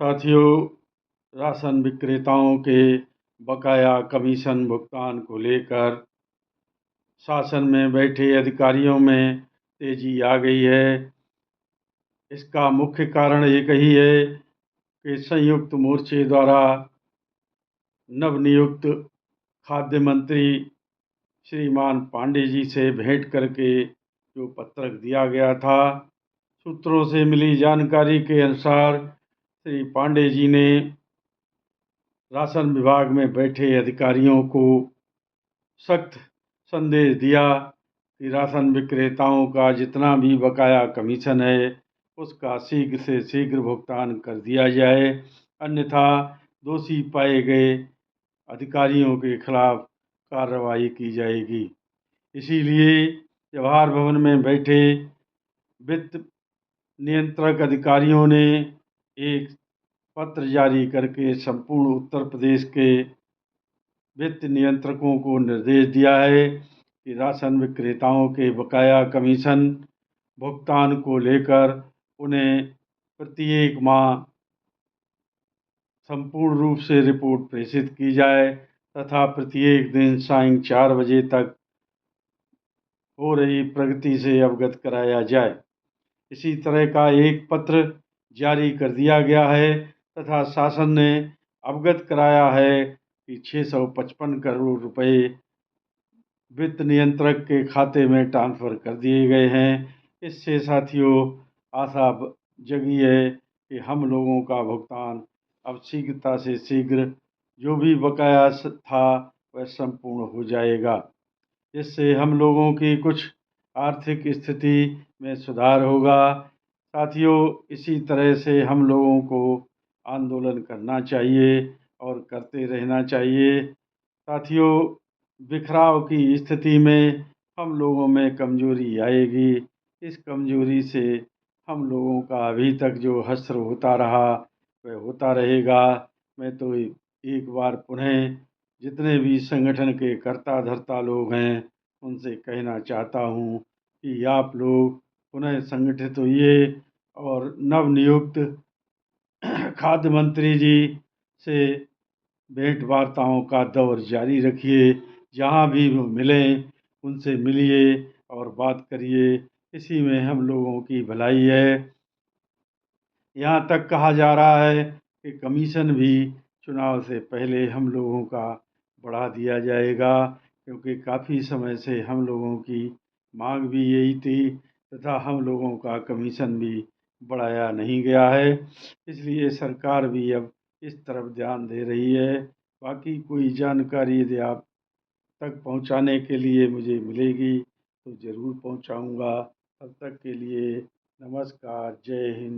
साथियों, राशन विक्रेताओं के बकाया कमीशन भुगतान को लेकर शासन में बैठे अधिकारियों में तेजी आ गई है। इसका मुख्य कारण एक ही है कि संयुक्त मोर्चे द्वारा नवनियुक्त खाद्य मंत्री श्रीमान पांडे जी से भेंट करके जो पत्रक दिया गया था, सूत्रों से मिली जानकारी के अनुसार श्री पांडे जी ने राशन विभाग में बैठे अधिकारियों को सख्त संदेश दिया कि राशन विक्रेताओं का जितना भी बकाया कमीशन है उसका शीघ्र से शीघ्र भुगतान कर दिया जाए, अन्यथा दोषी पाए गए अधिकारियों के खिलाफ कार्रवाई की जाएगी। इसीलिए जवाहर भवन में बैठे वित्त नियंत्रक अधिकारियों ने एक पत्र जारी करके संपूर्ण उत्तर प्रदेश के वित्त नियंत्रकों को निर्देश दिया है कि राशन विक्रेताओं के बकाया कमीशन भुगतान को लेकर उन्हें प्रत्येक माह संपूर्ण रूप से रिपोर्ट प्रेषित की जाए तथा प्रत्येक दिन सायं 4 बजे तक हो रही प्रगति से अवगत कराया जाए। इसी तरह का एक पत्र जारी कर दिया गया है तथा शासन ने अवगत कराया है कि 655 करोड़ रुपए वित्त नियंत्रक के खाते में ट्रांसफ़र कर दिए गए हैं। इससे साथियों आशा जगी है कि हम लोगों का भुगतान अब शीघ्रता से शीघ्र जो भी बकाया था वह संपूर्ण हो जाएगा। इससे हम लोगों की कुछ आर्थिक स्थिति में सुधार होगा। साथियों, इसी तरह से हम लोगों को आंदोलन करना चाहिए और करते रहना चाहिए। साथियों, बिखराव की स्थिति में हम लोगों में कमजोरी आएगी। इस कमजोरी से हम लोगों का अभी तक जो हश्र होता रहा वह होता रहेगा। मैं तो एक बार पुनः जितने भी संगठन के कर्ता धर्ता लोग हैं उनसे कहना चाहता हूँ कि आप लोग पुनः संगठित होइए और नवनियुक्त खाद्य मंत्री जी से भेंट वार्ताओं का दौर जारी रखिए। जहाँ भी वो मिलें उनसे मिलिए और बात करिए। इसी में हम लोगों की भलाई है। यहाँ तक कहा जा रहा है कि कमीशन भी चुनाव से पहले हम लोगों का बढ़ा दिया जाएगा, क्योंकि काफ़ी समय से हम लोगों की मांग भी यही थी तथा हम लोगों का कमीशन भी बढ़ाया नहीं गया है। इसलिए सरकार भी अब इस तरफ ध्यान दे रही है। बाकी कोई जानकारी यदि आप तक पहुंचाने के लिए मुझे मिलेगी तो ज़रूर पहुंचाऊंगा। तब तक के लिए नमस्कार, जय हिंद।